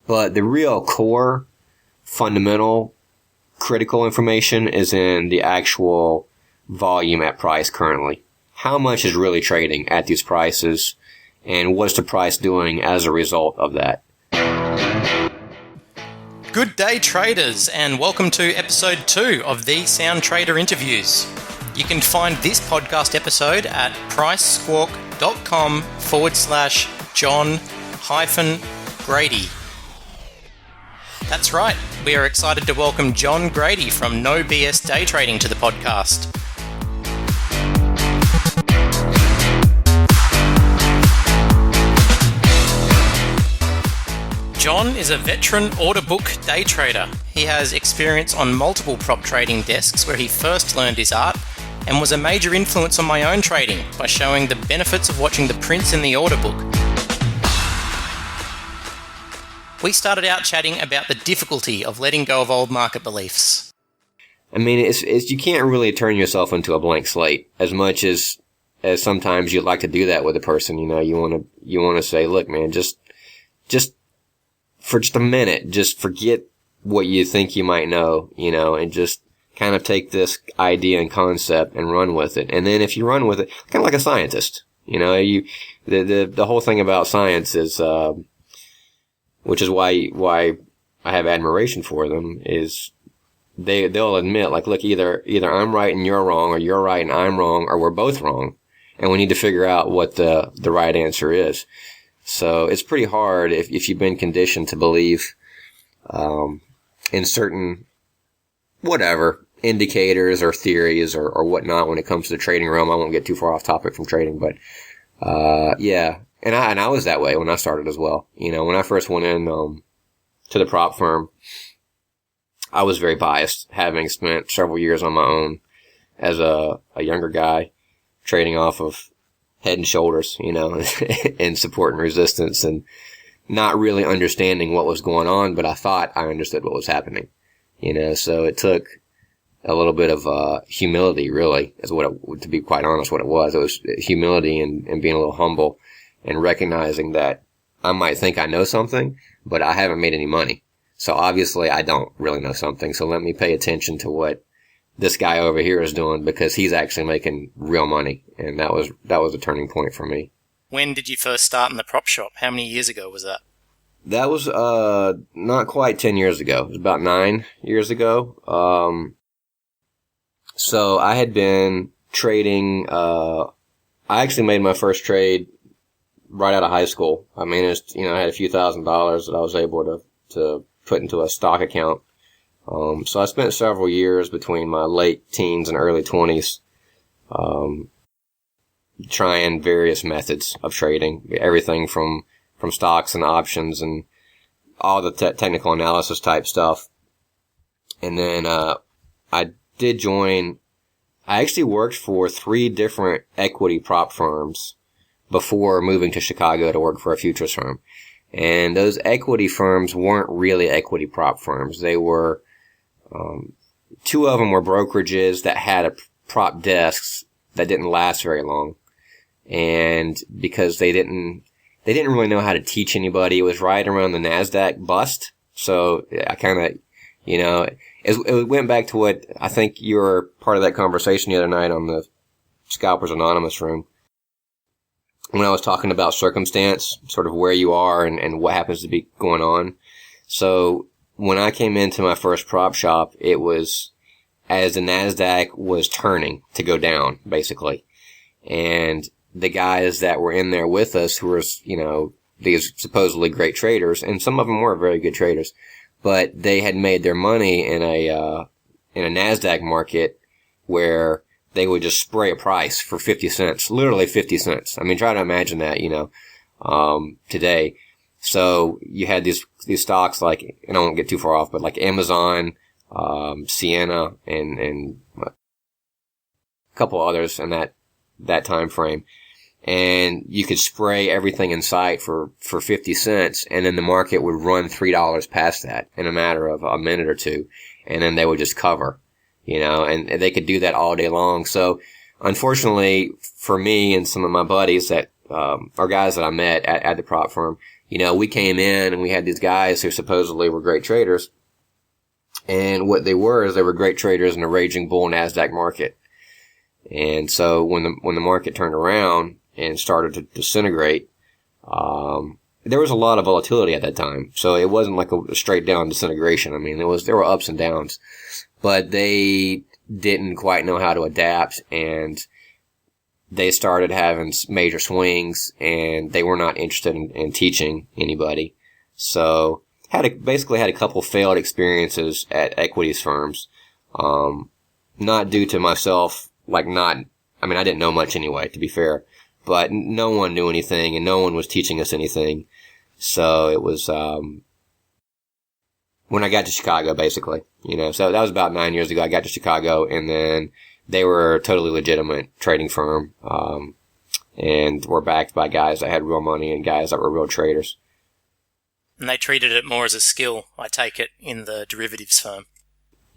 But the real core, fundamental, critical information is in the actual volume at price currently. How much is really trading at these prices, and what's the price doing as a result of that? Good day, traders, and welcome to episode 2 of the Sound Trader Interviews. You can find this podcast episode at pricesquawk.com/John-Grady. That's right, we are excited to welcome John Grady from No BS Day Trading to the podcast. John is a veteran order book day trader. He has experience on multiple prop trading desks where he first learned his art and was a major influence on my own trading by showing the benefits of watching the prints in the order book. We started out chatting about the difficulty of letting go of old market beliefs. I mean, it's you can't really turn yourself into a blank slate as much as sometimes you'd like to do that with a person. You know, you want to say, look, man, just for just a minute, just forget what you think you might know, you know, and just kind of take this idea and concept and run with it. And then if you run with it, kind of like a scientist, you know, the whole thing about science is, which is why I have admiration for them, is they'll admit, like, look, either I'm right and you're wrong, or you're right and I'm wrong, or we're both wrong. And we need to figure out what the right answer is. So it's pretty hard if you've been conditioned to believe, in certain, whatever, indicators or theories or whatnot when it comes to the trading realm. I won't get too far off topic from trading, but, yeah. And I was that way when I started as well. You know, when I first went in, to the prop firm, I was very biased, having spent several years on my own as a younger guy, trading off of head and shoulders, you know, and support and resistance, and not really understanding what was going on, but I thought I understood what was happening, you know. So it took a little bit of humility, really, to be quite honest, what it was. It was humility and being a little humble and recognizing that I might think I know something, but I haven't made any money. So obviously I don't really know something. So let me pay attention to what this guy over here is doing, because he's actually making real money. And that was a turning point for me. When did you first start in the prop shop? How many years ago was that? That was, not quite 10 years ago. It was about 9 years ago. So I had been trading, I actually made my first trade right out of high school. I mean, it's, you know, I had a few $1,000s that I was able to put into a stock account. So I spent several years between my late teens and early 20s, trying various methods of trading, everything from stocks and options and all the technical analysis type stuff. And then, I actually worked for 3 different equity prop firms before moving to Chicago to work for a futures firm. And those equity firms weren't really equity prop firms. They were, 2 of them were brokerages that had prop desks that didn't last very long. And because they didn't really know how to teach anybody, it was right around the NASDAQ bust. So I kind of, you know, it went back to what I think you were part of that conversation the other night on the Scalpers Anonymous room, when I was talking about circumstance, sort of where you are and what happens to be going on. So when I came into my first prop shop, it was as the NASDAQ was turning to go down, basically. And the guys that were in there with us, who were, you know, these supposedly great traders, and some of them were very good traders, but they had made their money in a NASDAQ market where they would just spray a price for 50 cents, literally 50 cents. I mean, try to imagine that, you know, today. So you had these stocks like, and I won't get too far off, but like Amazon, Sienna, and a couple others in that time frame. And you could spray everything in sight for 50 cents, and then the market would run $3 past that in a matter of a minute or two, and then they would just cover, you know, and they could do that all day long. So unfortunately for me and some of my buddies that, are guys that I met at the prop firm, we came in and we had these guys who supposedly were great traders. And what they were is they were great traders in a raging bull NASDAQ market. And so when the market turned around and started to disintegrate, there was a lot of volatility at that time. So it wasn't like a straight down disintegration. I mean, there were ups and downs, but they didn't quite know how to adapt, and they started having major swings, and they were not interested in teaching anybody. So basically had a couple failed experiences at equities firms. Not due to myself, I didn't know much anyway, to be fair, but no one knew anything and no one was teaching us anything. So it was, when I got to Chicago, basically, so that was about 9 years ago. I got to Chicago, and then they were a totally legitimate trading firm, and were backed by guys that had real money and guys that were real traders. And they treated it more as a skill, I take it, in the derivatives firm.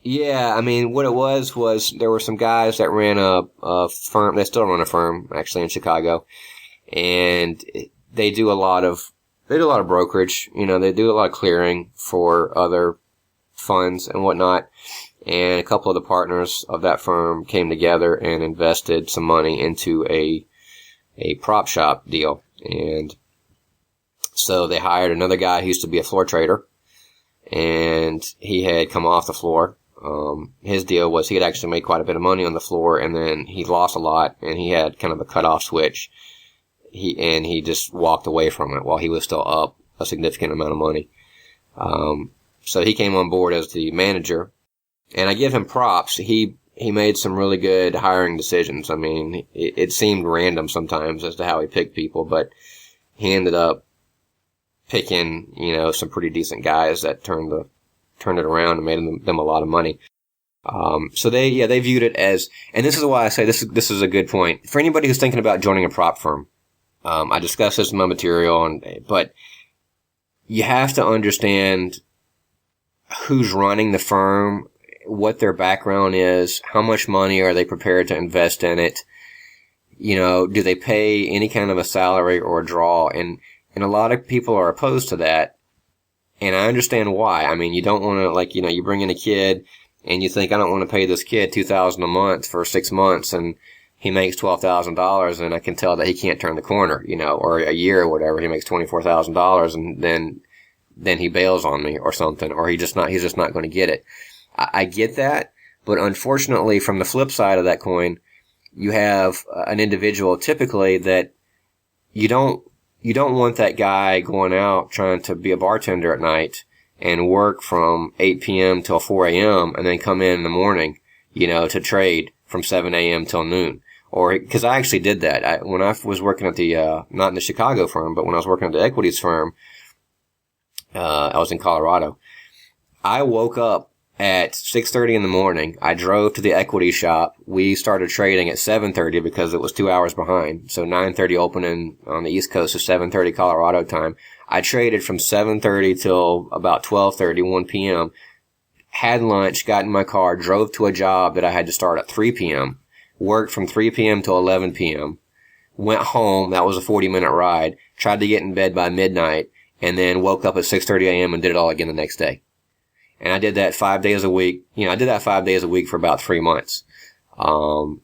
Yeah, I mean, what it was there were some guys that ran a firm. They still run a firm, actually, in Chicago. And they do a lot of brokerage. They do a lot of clearing for other funds and whatnot. And a couple of the partners of that firm came together and invested some money into a prop shop deal. And so they hired another guy who used to be a floor trader, and he had come off the floor. His deal was he had actually made quite a bit of money on the floor, and then he lost a lot, and he had kind of a cutoff switch. He just walked away from it while he was still up a significant amount of money. So he came on board as the manager, and I give him props. He made some really good hiring decisions. I mean, it seemed random sometimes as to how he picked people, but he ended up picking, some pretty decent guys that turned it around and made them a lot of money. So they viewed it as, and this is why I say this is a good point for anybody who's thinking about joining a prop firm. I discuss this in my material, but you have to understand who's running the firm, what their background is, how much money are they prepared to invest in it. Do they pay any kind of a salary or a draw? And a lot of people are opposed to that. And I understand why. I mean, you don't want to, you bring in a kid and you think, I don't want to pay this kid $2,000 a month for 6 months, and he makes $12,000, and I can tell that he can't turn the corner, or a year or whatever, he makes $24,000, and then he bails on me or something, or he's just not going to get it. I get that, but unfortunately, from the flip side of that coin, you have an individual typically that you don't want that guy going out trying to be a bartender at night and work from 8 p.m. till 4 a.m. and then come in the morning, to trade from 7 a.m. till noon. Or, cause I actually did that. When I was working at not in the Chicago firm, but when I was working at the equities firm, I was in Colorado. I woke up at 6:30 in the morning. I drove to the equity shop. We started trading at 7:30 because it was 2 hours behind. So 9:30 opening on the East Coast, so 7:30 Colorado time. I traded from 7:30 till about 12:30, 1 p.m. Had lunch, got in my car, drove to a job that I had to start at 3 p.m. Worked from 3 p.m. till 11 p.m. Went home. That was a 40-minute ride. Tried to get in bed by midnight, and then woke up at 6:30 a.m. and did it all again the next day. And I did that 5 days a week. I did that 5 days a week for about 3 months. And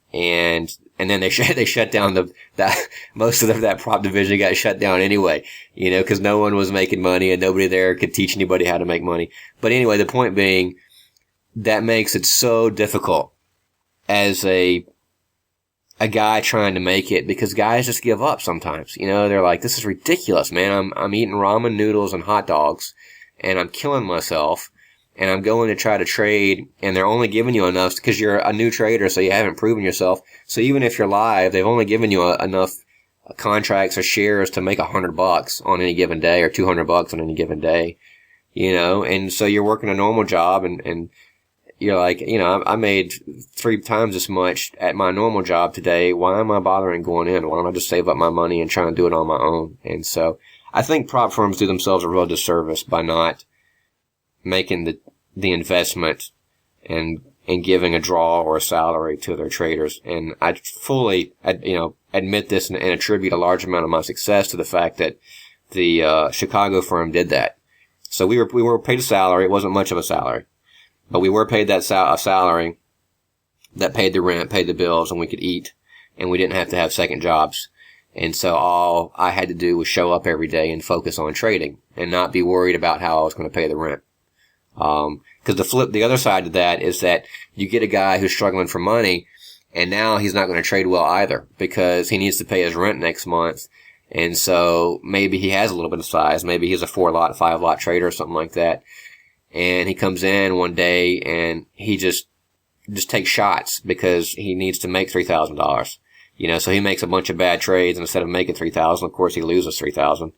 then they shut down most of that prop division got shut down anyway, cause no one was making money and nobody there could teach anybody how to make money. But anyway, the point being, that makes it so difficult as a guy trying to make it, because guys just give up sometimes. They're like, this is ridiculous, man. I'm eating ramen noodles and hot dogs and I'm killing myself. And I'm going to try to trade, and they're only giving you enough because you're a new trader, so you haven't proven yourself. So even if you're live, they've only given you enough contracts or shares to make $100 on any given day, or $200 on any given day, And so you're working a normal job, and you're like, I made 3 times as much at my normal job today. Why am I bothering going in? Why don't I just save up my money and try and do it on my own? And so I think prop firms do themselves a real disservice by not making the investment and giving a draw or a salary to their traders. And I fully, admit this and attribute a large amount of my success to the fact that the Chicago firm did that. So we were paid a salary. It wasn't much of a salary, but we were paid that a salary that paid the rent, paid the bills, and we could eat, and we didn't have to have second jobs. And so all I had to do was show up every day and focus on trading and not be worried about how I was going to pay the rent. Cause the other side of that is that you get a guy who's struggling for money, and now he's not going to trade well either because he needs to pay his rent next month. And so maybe he has a little bit of size. Maybe he's a 4-lot, 5-lot trader or something like that. And he comes in one day and he just takes shots because he needs to make $3,000. So he makes a bunch of bad trades, and instead of making $3,000, of course he loses $3,000.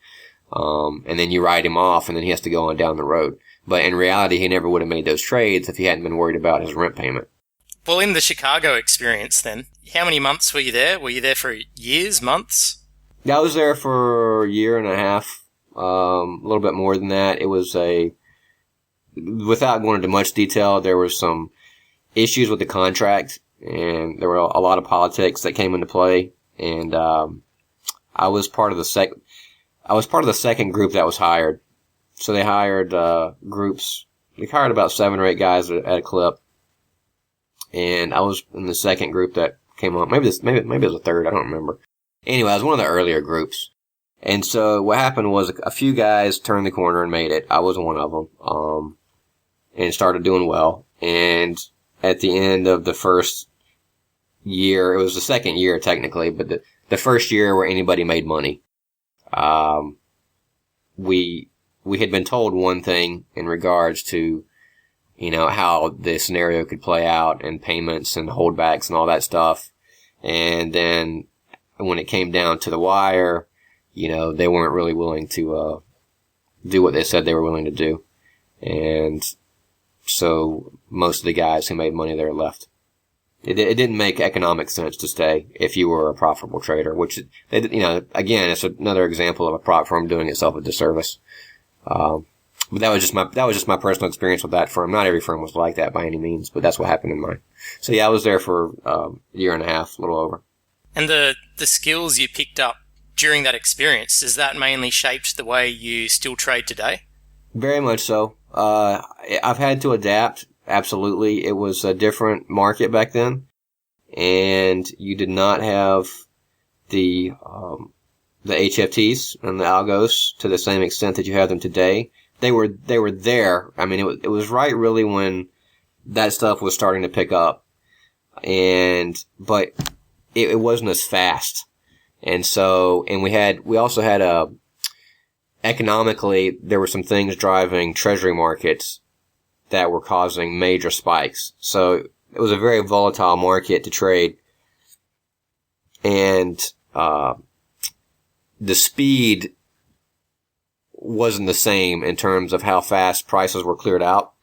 And then you write him off, and then he has to go on down the road. But in reality, he never would have made those trades if he hadn't been worried about his rent payment. Well, in the Chicago experience then, how many months were you there? Were you there for years, months? Yeah, I was there for a year and a half, a little bit more than that. It was without going into much detail, there were some issues with the contract, and there were a lot of politics that came into play. And I was part of the second group that was hired. So they hired groups. They hired about 7 or 8 guys at a clip, and I was in the second group that came on. Maybe it was a third. I don't remember. Anyway, I was one of the earlier groups. And so what happened was a few guys turned the corner and made it. I was one of them, and started doing well. And at the end of the first year, it was the second year technically, but the first year where anybody made money, we had been told one thing in regards to, how the scenario could play out and payments and holdbacks and all that stuff. And then when it came down to the wire, they weren't really willing to do what they said they were willing to do. And so most of the guys who made money there left. It didn't make economic sense to stay if you were a profitable trader, which, again, it's another example of a prop firm doing itself a disservice. But that was just my personal experience with that firm. Not every firm was like that by any means, but that's what happened in mine. So yeah, I was there for a year and a half, a little over. And the skills you picked up during that experience, has that mainly shaped the way you still trade today? Very much so. I've had to adapt. Absolutely. It was a different market back then, and you did not have the HFTs and the algos to the same extent that you have them today. They were there. I mean, it was right really when that stuff was starting to pick up, but it wasn't as fast. And so, we also had economically, there were some things driving treasury markets that were causing major spikes. So it was a very volatile market to trade. And, the speed wasn't the same in terms of how fast prices were cleared out.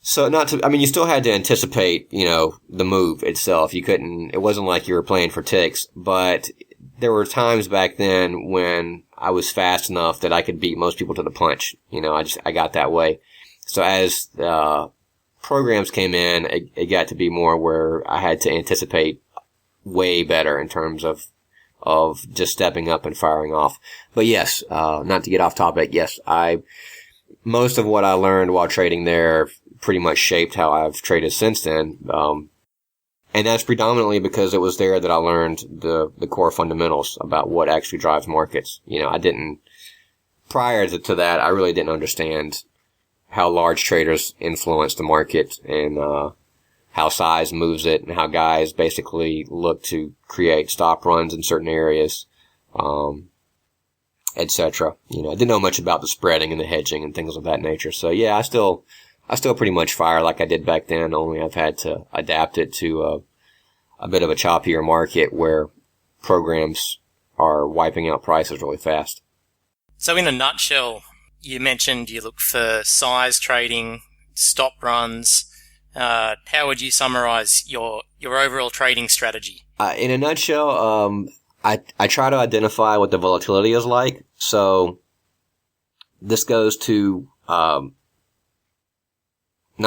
So you still had to anticipate, the move itself. It wasn't like you were playing for ticks, but there were times back then when I was fast enough that I could beat most people to the punch. I got that way. So as, programs came in, it got to be more where I had to anticipate way better in terms of just stepping up and firing off. But yes, not to get off topic, yes, most of what I learned while trading there pretty much shaped how I've traded since then. And that's predominantly because it was there that I learned the core fundamentals about what actually drives markets. Prior to that, I really didn't understand how large traders influence the market and, how size moves it and how guys basically look to create stop runs in certain areas, etc. I didn't know much about the spreading and the hedging and things of that nature. So yeah, I still pretty much fire like I did back then, only I've had to adapt it to a bit of a choppier market where programs are wiping out prices really fast. So in a nutshell, you mentioned you look for size trading, stop runs. How would you summarize your overall trading strategy? In a nutshell, I try to identify what the volatility is like. So this goes to, not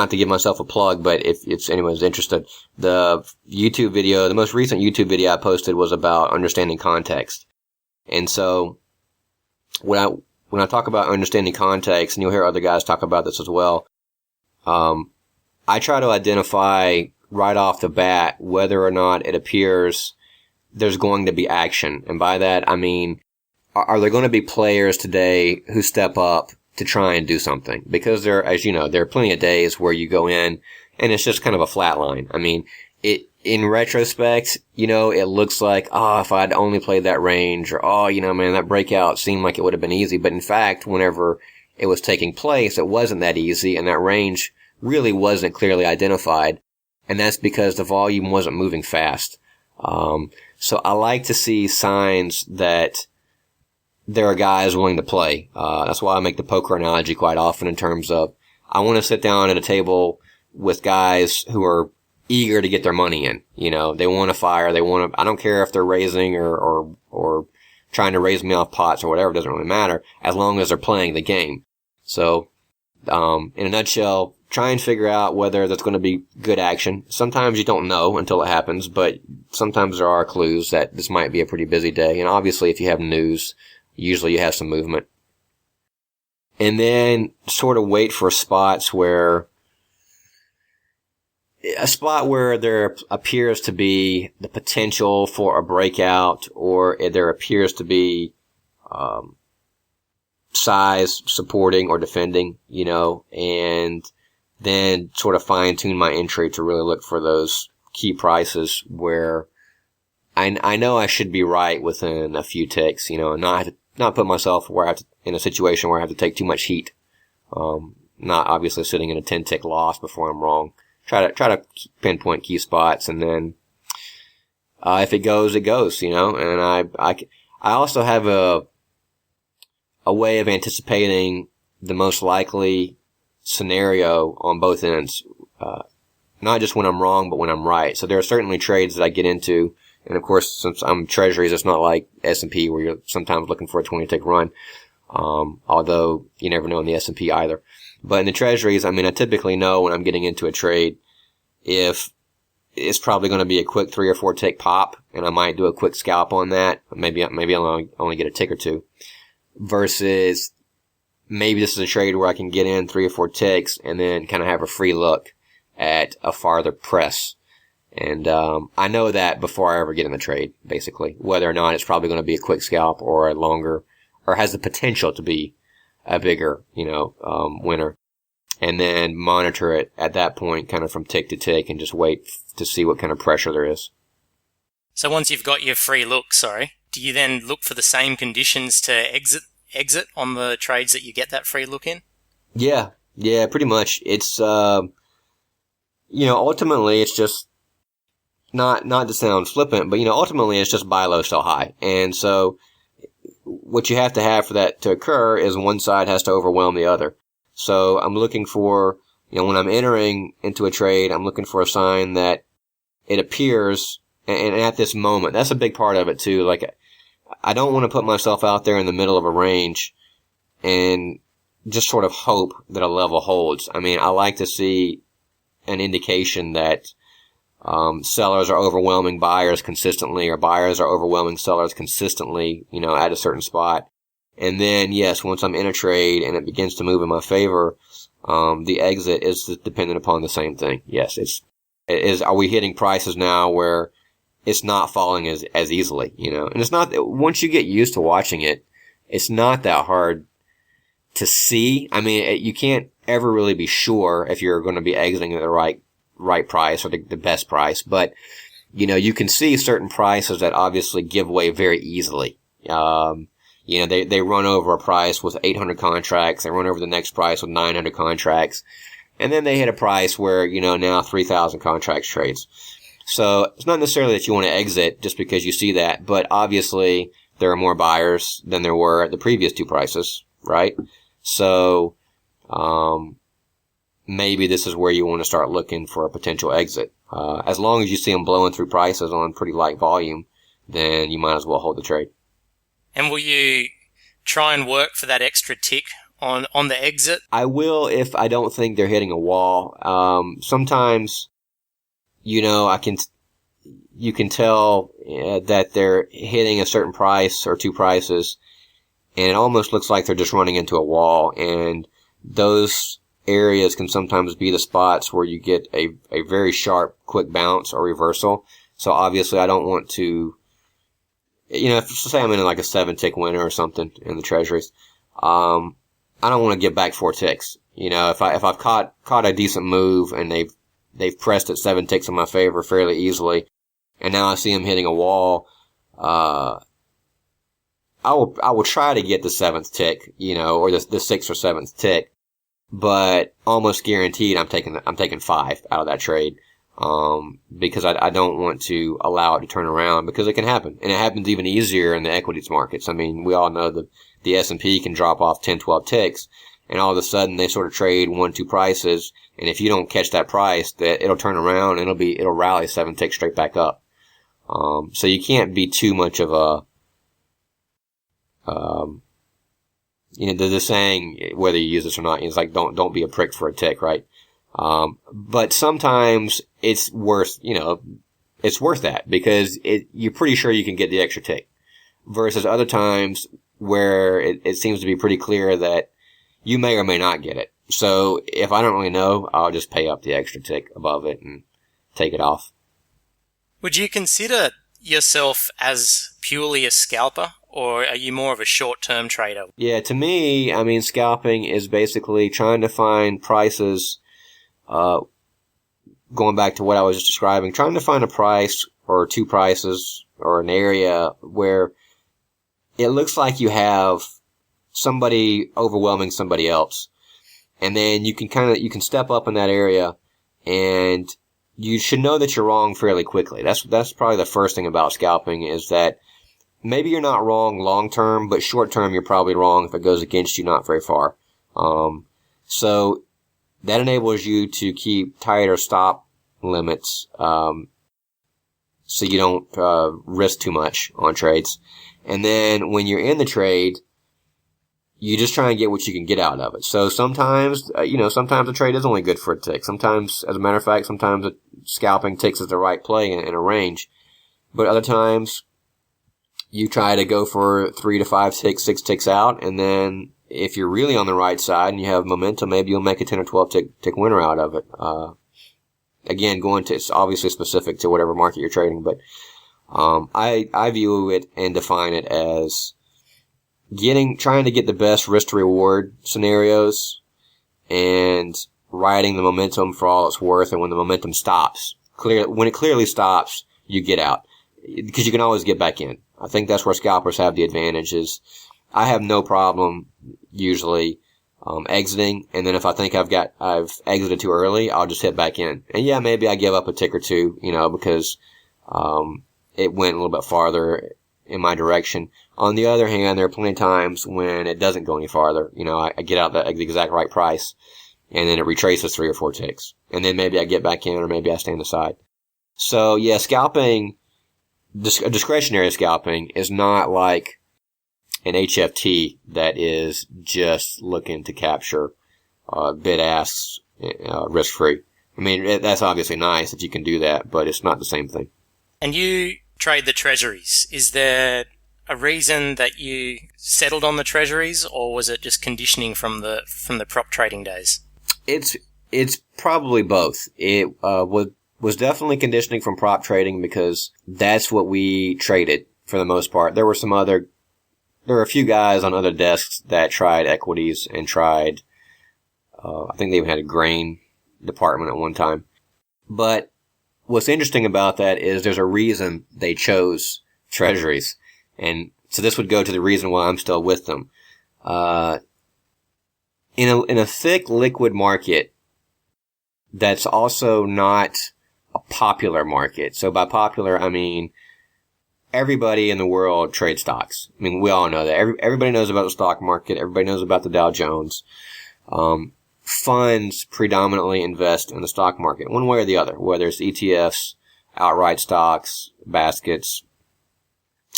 to give myself a plug, but if anyone's interested, the most recent YouTube video I posted was about understanding context. And so when I talk about understanding context, and you'll hear other guys talk about this as well, I try to identify right off the bat whether or not it appears there's going to be action. And by that, I mean, are there going to be players today who step up to try and do something? Because as you know, there are plenty of days where you go in and it's just kind of a flat line. I mean, in retrospect, it looks like, if I'd only played that range, or, man, that breakout seemed like it would have been easy. But in fact, whenever it was taking place, it wasn't that easy, and that range really wasn't clearly identified. And that's because the volume wasn't moving fast. So I like to see signs that there are guys willing to play. That's why I make the poker analogy quite often in terms of, I want to sit down at a table with guys who are eager to get their money in. They want to fire. I don't care if they're raising or trying to raise me off pots or whatever. It doesn't really matter as long as they're playing the game. So, in a nutshell, try and figure out whether that's going to be good action. Sometimes you don't know until it happens, but sometimes there are clues that this might be a pretty busy day. And obviously, if you have news, usually you have some movement. And then sort of wait for spots where there appears to be the potential for a breakout, or there appears to be size supporting or defending, and then sort of fine tune my entry to really look for those key prices where I know I should be right within a few ticks, and not put myself in a situation where I have to take too much heat. Not obviously sitting in a 10-tick loss before I'm wrong. Try to pinpoint key spots, and then if it goes, it goes, and I also have a way of anticipating the most likely scenario on both ends, not just when I'm wrong, but when I'm right. So there are certainly trades that I get into, and of course, since I'm treasuries, it's not like S&P where you're sometimes looking for a 20-tick run, although you never know in the S&P either. But in the treasuries, I typically know when I'm getting into a trade if it's probably going to be a quick 3 or 4 tick pop, and I might do a quick scalp on that. Maybe I'll only get a tick or two, versus maybe this is a trade where I can get in 3 or 4 ticks and then kind of have a free look at a farther press. And I know that before I ever get in the trade, basically, whether or not it's probably going to be a quick scalp or a longer, or has the potential to be a bigger, winner. And then monitor it at that point kind of from tick to tick and just wait to see what kind of pressure there is. So once you've got your free look, do you then look for the same conditions to exit on the trades that you get that free look in? Yeah, pretty much. It's, ultimately it's just not to sound flippant, but ultimately it's just buy low, sell high. And so what you have to have for that to occur is one side has to overwhelm the other. So I'm looking for, when I'm entering into a trade, I'm looking for a sign that it appears, and at this moment, that's a big part of it too. Like, I don't want to put myself out there in the middle of a range and just sort of hope that a level holds. I like to see an indication that sellers are overwhelming buyers consistently, or buyers are overwhelming sellers consistently, at a certain spot. And then, yes, once I'm in a trade and it begins to move in my favor, the exit is dependent upon the same thing. Yes, are we hitting prices now where it's not falling as easily, And it's not, once you get used to watching it, it's not that hard to see. You can't ever really be sure if you're going to be exiting at the right price or the best price, but, you can see certain prices that obviously give way very easily. They run over a price with 800 contracts. They run over the next price with 900 contracts. And then they hit a price where, now 3,000 contracts trades. So it's not necessarily that you want to exit just because you see that, but obviously there are more buyers than there were at the previous two prices, right? So, maybe this is where you want to start looking for a potential exit. As long as you see them blowing through prices on pretty light volume, then you might as well hold the trade. And will you try and work for that extra tick on the exit? I will if I don't think they're hitting a wall. Sometimes, you can tell that they're hitting a certain price or two prices, and it almost looks like they're just running into a wall. And those areas can sometimes be the spots where you get a very sharp, quick bounce or reversal. So obviously I don't want to, if say I'm in like a 7-tick winner or something in the treasuries, I don't want to get back 4 ticks. If I've caught a decent move and they've pressed it 7 ticks in my favor fairly easily, and now I see them hitting a wall, I will try to get the 7th tick, or the 6th or 7th tick, but almost guaranteed I'm taking 5 out of that trade. Because I don't want to allow it to turn around, because it can happen. And it happens even easier in the equities markets. I mean, we all know the S&P can drop off 10, 12 ticks, and all of a sudden they sort of trade 1, 2 prices. And if you don't catch that price, that it'll turn around and it'll rally 7 ticks straight back up. So you can't be too much of the saying, whether you use this or not, it's like, don't be a prick for a tick, right? But sometimes it's worth that, because you're pretty sure you can get the extra tick, versus other times where it seems to be pretty clear that you may or may not get it. So if I don't really know, I'll just pay up the extra tick above it and take it off. Would you consider yourself as purely a scalper, or are you more of a short-term trader? Yeah, to me, I mean, scalping is basically trying to find prices, going back to what I was just describing, trying to find a price or 2 prices or an area where it looks like you have somebody overwhelming somebody else. And then you can step up in that area, and you should know that you're wrong fairly quickly. That's probably the first thing about scalping, is that maybe you're not wrong long term, but short term you're probably wrong if it goes against you not very far. So that enables you to keep tighter stop limits, so you don't risk too much on trades. And then when you're in the trade, you just try and get what you can get out of it. So sometimes, sometimes a trade is only good for a tick. Sometimes, as a matter of fact, sometimes scalping ticks is the right play in a range. But other times, you try to go for 3 to 5 ticks, 6 ticks out, and then if you're really on the right side and you have momentum, maybe you'll make a 10 or 12 tick winner out of it. Again, it's obviously specific to whatever market you're trading, but I view it and define it as trying to get the best risk to reward scenarios and riding the momentum for all it's worth. And when the momentum stops, when it clearly stops, you get out, because you can always get back in. I think that's where scalpers have the advantage. Is I have no problem usually exiting, and then if I think I've exited too early, I'll just hit back in. And yeah, maybe I give up a tick or two, because it went a little bit farther in my direction. On the other hand, there are plenty of times when it doesn't go any farther. I get out the exact right price, and then it retraces 3 or 4 ticks, and then maybe I get back in, or maybe I stand aside. So yeah, scalping, discretionary scalping, is not like an HFT that is just looking to capture bid-asks risk-free. I mean, that's obviously nice that you can do that, but it's not the same thing. And you trade the treasuries. Is there a reason that you settled on the treasuries, or was it just conditioning from the prop trading days? It's probably both. It was definitely conditioning from prop trading, because that's what we traded for the most part. There were a few guys on other desks that tried equities and tried, I think they even had a grain department at one time. But what's interesting about that is there's a reason they chose treasuries. And so this would go to the reason why I'm still with them. In a thick liquid market, that's also not a popular market. So by popular, I mean everybody in the world trades stocks. I mean, we all know that. Everybody knows about the stock market. Everybody knows about the Dow Jones. Funds predominantly invest in the stock market, one way or the other, whether it's ETFs, outright stocks, baskets,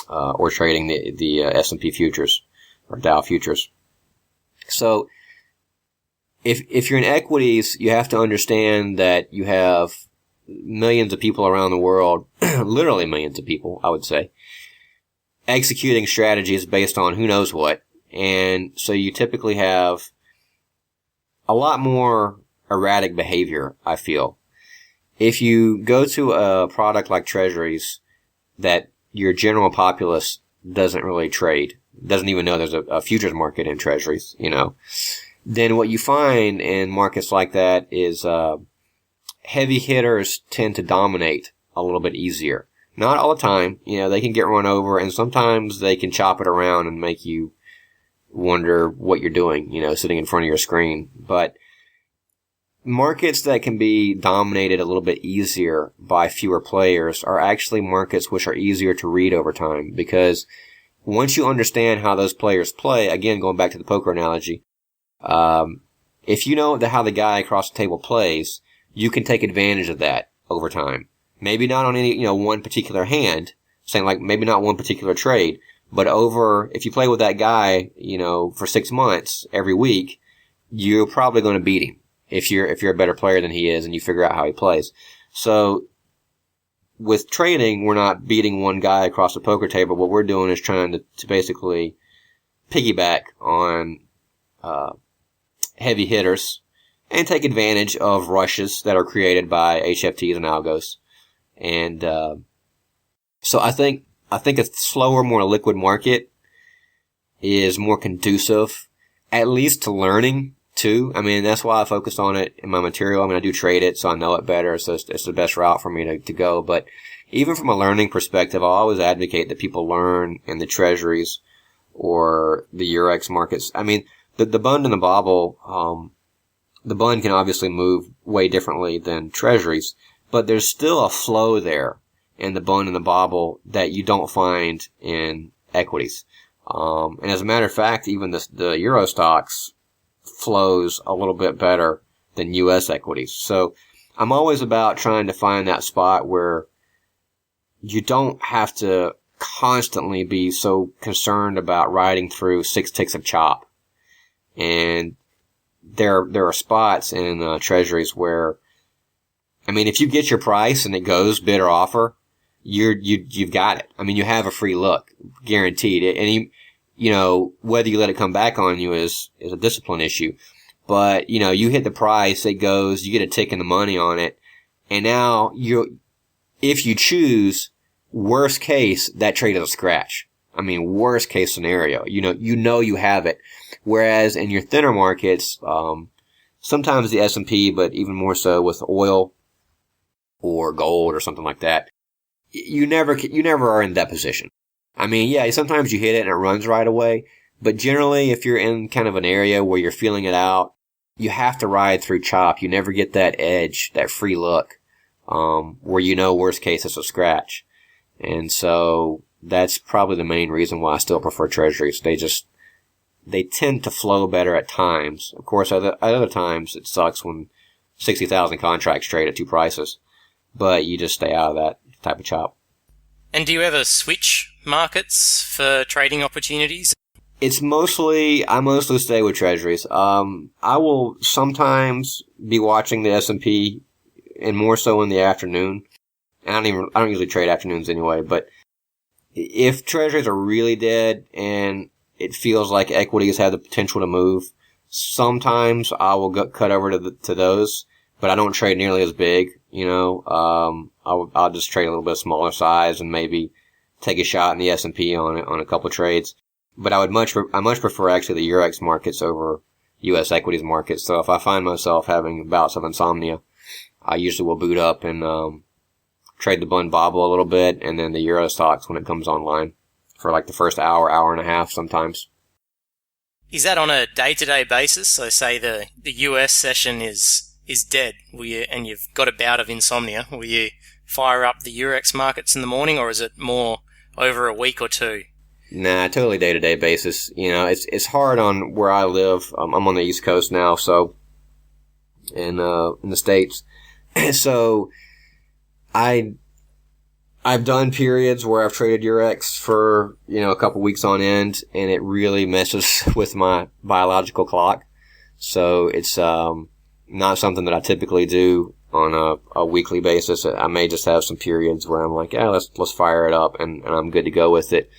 or trading the S&P futures or Dow futures. So if you're in equities, you have to understand that you have millions of people around the world, literally millions of people, I would say, executing strategies based on who knows what. And so you typically have a lot more erratic behavior, I feel. If you go to a product like Treasuries that your general populace doesn't really trade, doesn't even know there's a futures market in Treasuries, then what you find in markets like that is heavy hitters tend to dominate a little bit easier. Not all the time. They can get run over, and sometimes they can chop it around and make you wonder what you're doing, sitting in front of your screen. But markets that can be dominated a little bit easier by fewer players are actually markets which are easier to read over time, because once you understand how those players play, again, going back to the poker analogy, if you know how the guy across the table plays, you can take advantage of that over time. Maybe not on any, one particular hand, saying like maybe not one particular trade, but if you play with that guy, for 6 months every week, you're probably going to beat him if you're a better player than he is and you figure out how he plays. So with trading, we're not beating one guy across the poker table. What we're doing is trying to basically piggyback on heavy hitters and take advantage of rushes that are created by HFTs and algos. And so I think a slower, more liquid market is more conducive, at least to learning too. I mean, that's why I focus on it in my material. I mean, I do trade it, so I know it better. So it's the best route for me to go. But even from a learning perspective, I always advocate that people learn in the Treasuries or the Eurex markets. I mean, the bund and the bobble, the bund can obviously move way differently than Treasuries, but there's still a flow there in the bund and the bobble that you don't find in equities. And as a matter of fact, even the Euro stocks flows a little bit better than U.S. equities. So I'm always about trying to find that spot where you don't have to constantly be so concerned about riding through 6 ticks of chop. And there are spots in Treasuries where, I mean, if you get your price and it goes bid or offer, you've got it. I mean, you have a free look, guaranteed. And whether you let it come back on you is a discipline issue. But, you hit the price, it goes, you get a tick in the money on it. And now if you choose, worst case, that trade is a scratch. I mean, worst case scenario, you have it. Whereas in your thinner markets, sometimes the S&P, but even more so with oil or gold or something like that, you never are in that position. I mean, yeah, sometimes you hit it and it runs right away, but generally if you're in kind of an area where you're feeling it out, you have to ride through chop. You never get that edge, that free look, where worst case it's a scratch. And so that's probably the main reason why I still prefer Treasuries. They tend to flow better at times. Of course, at other times it sucks when 60,000 contracts trade at 2 prices, but you just stay out of that type of chop. And do you ever switch markets for trading opportunities? I mostly stay with Treasuries. I will sometimes be watching the S&P, and more so in the afternoon. I don't usually trade afternoons anyway, but if Treasuries are really dead and it feels like equities have the potential to move, sometimes I will cut over to those, but I don't trade nearly as big, I'll just trade a little bit smaller size and maybe take a shot in the S&P on a couple of trades. But I much prefer actually the Eurex markets over U.S. equities markets. So if I find myself having bouts of insomnia, I usually will boot up and trade the bund bobble a little bit, and then the Euro stocks when it comes online for like the first hour and a half sometimes. Is that on a day-to-day basis? So say the US session is dead, and you've got a bout of insomnia, will you fire up the Eurex markets in the morning, or is it more over a week or two? Nah, totally day-to-day basis. It's hard on where I live. I'm on the East Coast now, so in the States. So I've done periods where I've traded Eurex for, a couple weeks on end, and it really messes with my biological clock. So it's not something that I typically do on a weekly basis. I may just have some periods where I'm like, let's fire it up, and I'm good to go with it.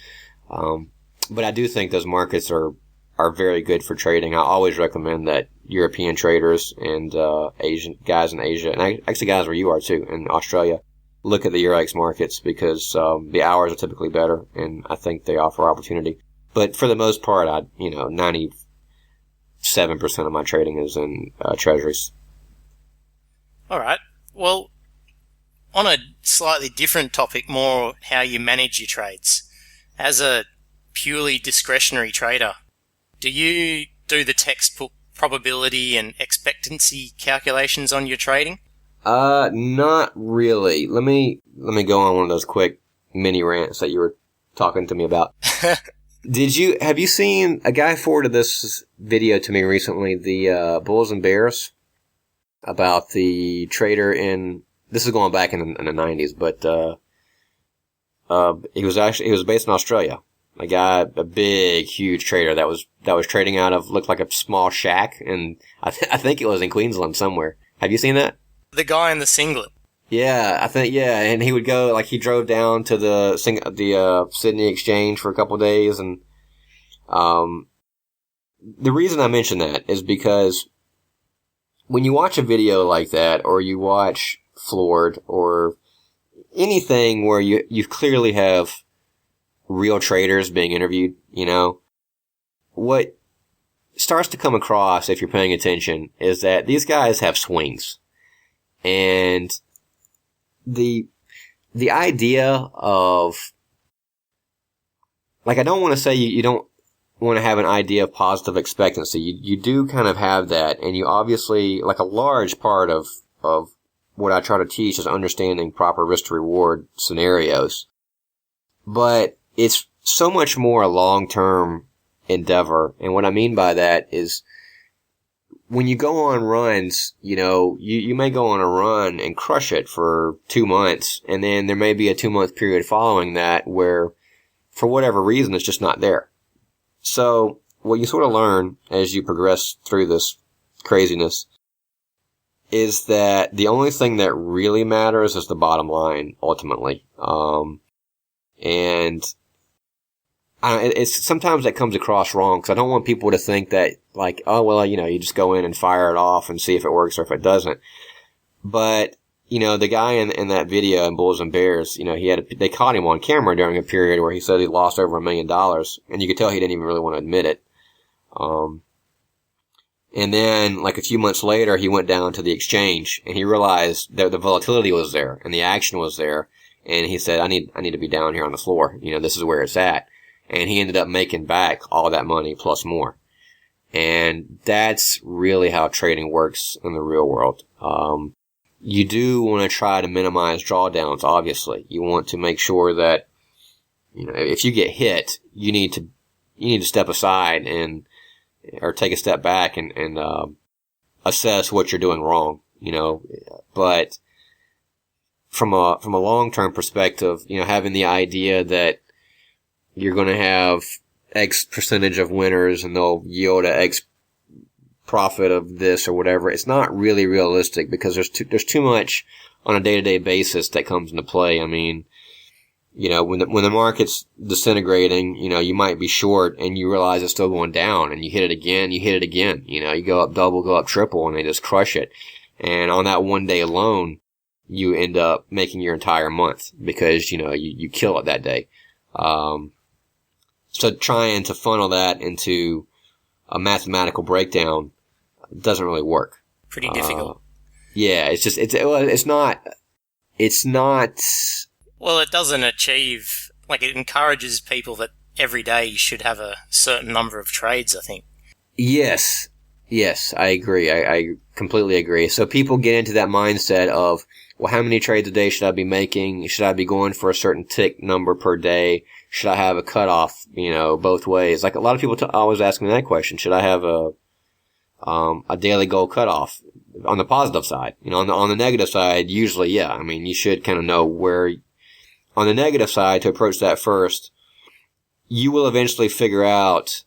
But I do think those markets are are very good for trading. I always recommend that European traders and Asian guys in Asia, and actually guys where you are too, in Australia, look at the Eurex markets because the hours are typically better, and I think they offer opportunity. But for the most part, 97% of my trading is in treasuries. All right. Well, on a slightly different topic, more how you manage your trades. As a purely discretionary trader, do you do the textbook probability and expectancy calculations on your trading? Not really. Let me go on one of those quick mini rants that you were talking to me about. Have you seen, a guy forwarded this video to me recently, the Bulls and Bears, about the trader this is going back in the 90s, but he was based in Australia. A big, huge trader that was trading out of, looked like a small shack, and I think it was in Queensland somewhere. Have you seen that? The guy in the singlet. Yeah, and he would go, he drove down to the Sydney Exchange for a couple of days, and the reason I mention that is because when you watch a video like that, or you watch Floored, or anything where you clearly have real traders being interviewed, what starts to come across, if you're paying attention, is that these guys have swings. And the idea of, I don't want to say you don't want to have an idea of positive expectancy. You do kind of have that, and you obviously, a large part of what I try to teach is understanding proper risk to reward scenarios. But it's so much more a long-term endeavor. And what I mean by that is, when you go on runs, you may go on a run and crush it for 2 months, and then there may be a 2-month period following that where, for whatever reason, it's just not there. So, what you sort of learn as you progress through this craziness is that the only thing that really matters is the bottom line, ultimately. And it's sometimes that comes across wrong, because I don't want people to think that, you just go in and fire it off and see if it works or if it doesn't. But, the guy in that video in Bulls and Bears, they caught him on camera during a period where he said he lost over $1 million, and you could tell he didn't even really want to admit it. And then, a few months later, he went down to the exchange, and he realized that the volatility was there, and the action was there, and he said, I need to be down here on the floor. This is where it's at. And he ended up making back all that money plus more. And that's really how trading works in the real world. You do want to try to minimize drawdowns, obviously. You want to make sure that, if you get hit, you need to step aside or take a step back and assess what you're doing wrong, But from a long-term perspective, having the idea that you're going to have X percentage of winners and they'll yield a X profit of this or whatever, it's not really realistic, because there's too much on a day-to-day basis that comes into play. I mean, when the market's disintegrating, you might be short and you realize it's still going down, and you hit it again. You go up double, go up triple, and they just crush it. And on that one day alone, you end up making your entire month because, you kill it that day. So trying to funnel that into a mathematical breakdown doesn't really work. Pretty difficult. Yeah, it's not. Well, it doesn't achieve, it encourages people that every day you should have a certain number of trades, I think. Yes, I agree. I completely agree. So people get into that mindset of, well, how many trades a day should I be making? Should I be going for a certain tick number per day? Should I have a cutoff, both ways? A lot of people always ask me that question. Should I have a daily goal cutoff on the positive side? On the negative side, usually, yeah. I mean, you should kind of know where, on the negative side, to approach that first, you will eventually figure out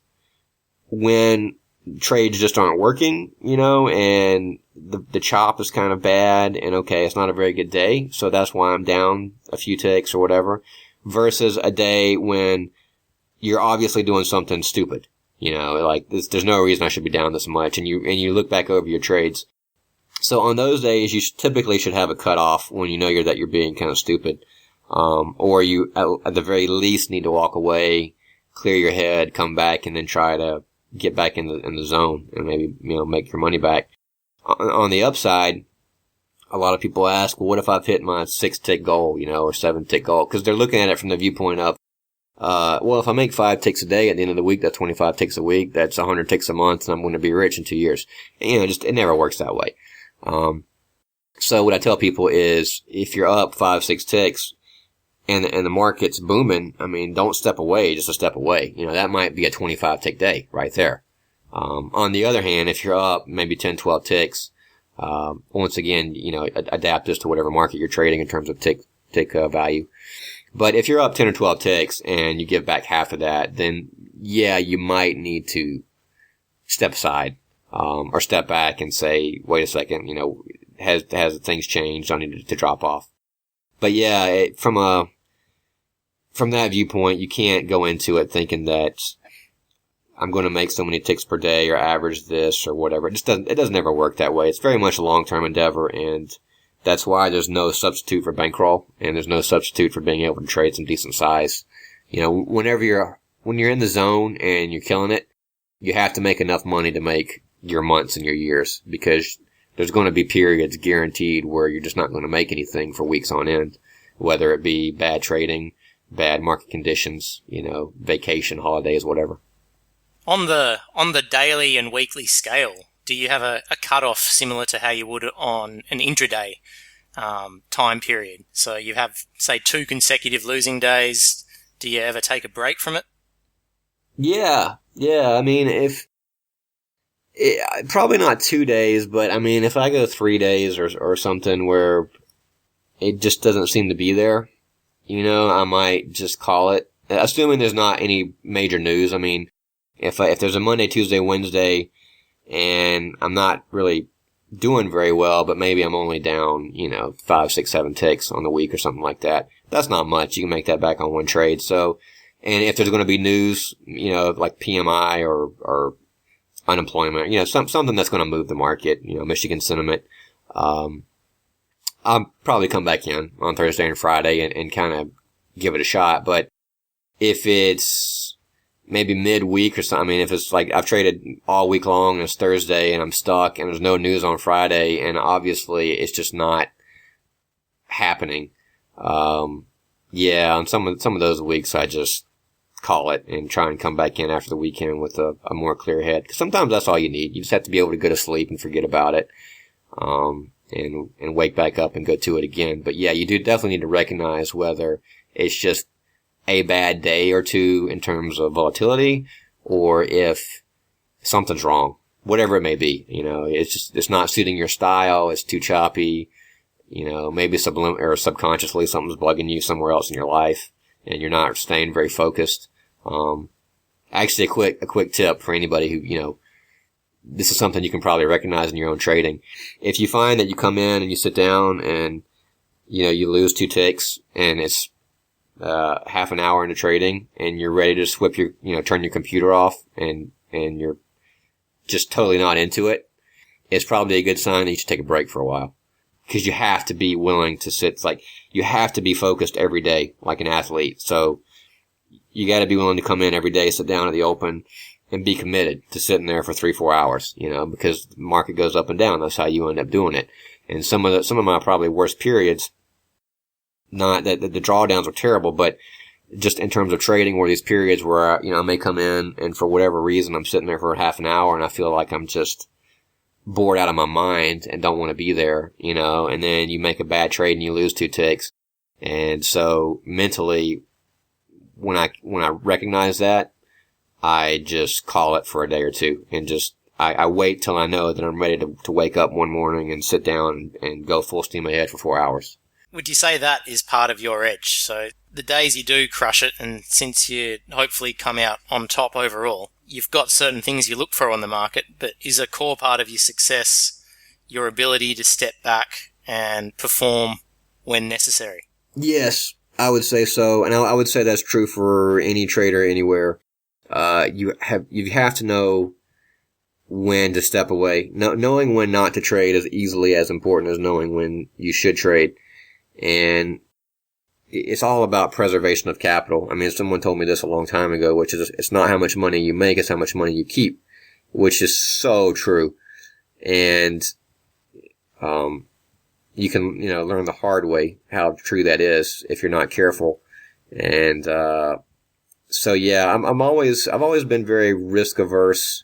when trades just aren't working, and the chop is kind of bad, and okay, it's not a very good day, so that's why I'm down a few ticks or whatever, versus a day when you're obviously doing something stupid, Like there's no reason I should be down this much. And you look back over your trades. So on those days, you typically should have a cutoff when you know you're being kind of stupid. Or you, at the very least, need to walk away, clear your head, come back, and then try to get back in the zone and maybe, make your money back. On the upside, a lot of people ask, well, what if I've hit my 6-tick goal, or 7-tick goal? Because they're looking at it from the viewpoint of, well, if I make 5 ticks a day at the end of the week, that's 25 ticks a week, that's 100 ticks a month, and I'm going to be rich in 2 years. And, it never works that way. So what I tell people is, if you're up 5-6 ticks, and the market's booming, don't step away just a step away. That might be a 25-tick day right there. On the other hand, if you're up maybe 10, 12 ticks, once again, adapt this to whatever market you're trading in terms of tick value. But if you're up 10 or 12 ticks and you give back half of that, then yeah, you might need to step aside, or step back and say, wait a second, has things changed? I need to drop off. But yeah, from that viewpoint, you can't go into it thinking that I'm going to make so many ticks per day or average this or whatever. It doesn't ever work that way. It's very much a long-term endeavor, and that's why there's no substitute for bankroll, and there's no substitute for being able to trade some decent size. When you're in the zone and you're killing it, you have to make enough money to make your months and your years, because there's going to be periods guaranteed where you're just not going to make anything for weeks on end, whether it be bad trading, bad market conditions, vacation, holidays, whatever. On the daily and weekly scale, do you have a cutoff similar to how you would on an intraday time period? So you have, say, 2 consecutive losing days. Do you ever take a break from it? Yeah. Probably not 2 days, but if I go 3 days or something where it just doesn't seem to be there, I might just call it, assuming there's not any major news. If there's a Monday, Tuesday, Wednesday, and I'm not really doing very well, but maybe I'm only down, 5, 6, 7 ticks on the week or something like that, that's not much. You can make that back on one trade. So, and if there's going to be news, like PMI or unemployment, something that's going to move the market, Michigan sentiment, I'll probably come back in on Thursday and Friday and kind of give it a shot. But if it's maybe midweek or something, if it's like I've traded all week long and it's Thursday and I'm stuck and there's no news on Friday and obviously it's just not happening. On some of those weeks I just call it and try and come back in after the weekend with a more clear head. 'Cause sometimes that's all you need. You just have to be able to go to sleep and forget about it. And wake back up and go to it again. But yeah, you do definitely need to recognize whether it's just a bad day or two in terms of volatility, or if something's wrong, whatever it may be. It's not suiting your style. It's too choppy. Maybe or subconsciously something's bugging you somewhere else in your life and you're not staying very focused. Actually a quick tip for anybody who, this is something you can probably recognize in your own trading. If you find that you come in and you sit down and, you lose 2 ticks and it's, half an hour into trading and you're ready to turn your computer off and you're just totally not into it, it's probably a good sign that you should take a break for a while. 'Cause you have to be willing to sit, you have to be focused every day like an athlete. So you gotta be willing to come in every day, sit down at the open, and be committed to sitting there for 3-4 hours, because the market goes up and down. That's how you end up doing it. And some of my probably worst periods, not that the drawdowns were terrible, but just in terms of trading, were these periods where, I may come in and for whatever reason, I'm sitting there for half an hour and I feel like I'm just bored out of my mind and don't want to be there, and then you make a bad trade and you lose 2 ticks. And so mentally, when I recognize that, I just call it for a day or two and I wait till I know that I'm ready to wake up one morning and sit down and go full steam ahead for 4 hours. Would you say that is part of your edge? So the days you do crush it, and since you hopefully come out on top overall, you've got certain things you look for on the market, but is a core part of your success your ability to step back and perform when necessary? Yes, I would say so. And I would say that's true for any trader anywhere. you have to know when to step away. Knowing when not to trade is easily as important as knowing when you should trade. And it's all about preservation of capital. I mean, someone told me this a long time ago, which is it's not how much money you make, it's how much money you keep, which is so true. And you can, learn the hard way how true that is if you're not careful. And so yeah, I've always been very risk averse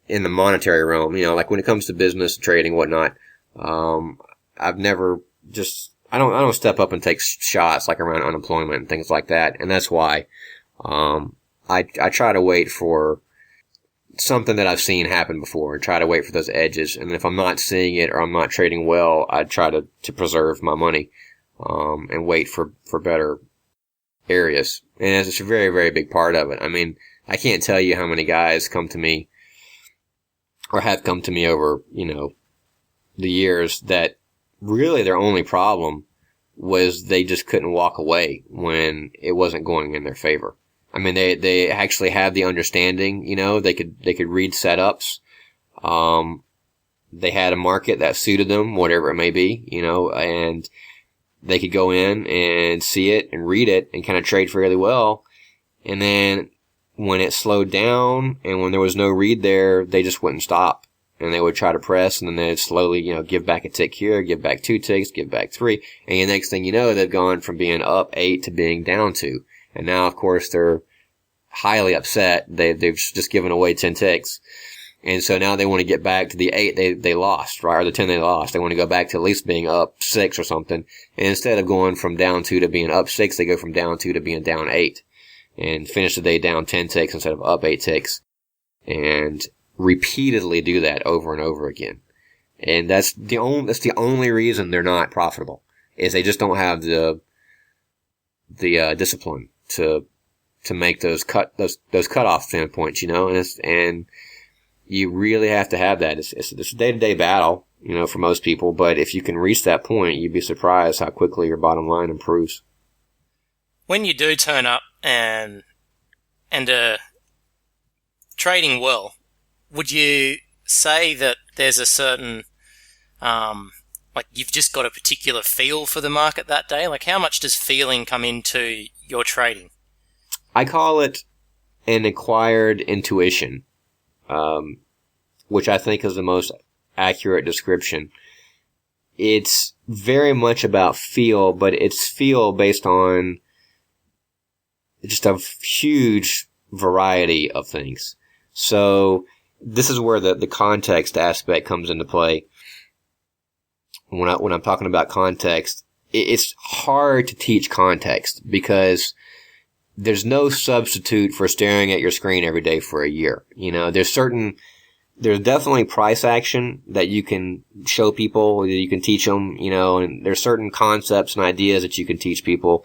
in the monetary realm. Like when it comes to business, trading, whatnot. I've never I don't step up and take shots like around unemployment and things like that. And that's why I try to wait for something that I've seen happen before and try to wait for those edges. And if I'm not seeing it or I'm not trading well, I try to preserve my money and wait for better areas. And it's a very, very big part of it. I mean, I can't tell you how many guys come to me or have come to me over, the years that really their only problem was they just couldn't walk away when it wasn't going in their favor. I mean, they actually had the understanding, they could read setups. They had a market that suited them, whatever it may be, and they could go in and see it and read it and kind of trade fairly well. And then when it slowed down and when there was no read there, they just wouldn't stop. And they would try to press, and then they'd slowly, give back a tick here, give back 2 ticks, give back 3. And the next thing you know, they've gone from being up 8 to being down 2. And now, of course, they're highly upset. They've just given away 10 ticks. And so now they want to get back to the 8 they lost, right? Or the 10 they lost. They want to go back to at least being up 6 or something. And instead of going from down 2 to being up 6, they go from down 2 to being down 8. And finish the day down 10 ticks instead of up 8 ticks. And repeatedly do that over and over again. And that's the only reason they're not profitable, is they just don't have the discipline to make those cutoff standpoints, and you really have to have that. It's a day-to-day battle, for most people, but if you can reach that point, you'd be surprised how quickly your bottom line improves. When you do turn up and trading well, would you say that there's a certain, like you've just got a particular feel for the market that day? Like how much does feeling come into your trading? I call it an acquired intuition, which I think is the most accurate description. It's very much about feel, but it's feel based on just a huge variety of things. So this is where the context aspect comes into play. When I'm talking about context, it's hard to teach context because there's no substitute for staring at your screen every day for a year. There's definitely price action that you can show people, that you can teach them, and there's certain concepts and ideas that you can teach people.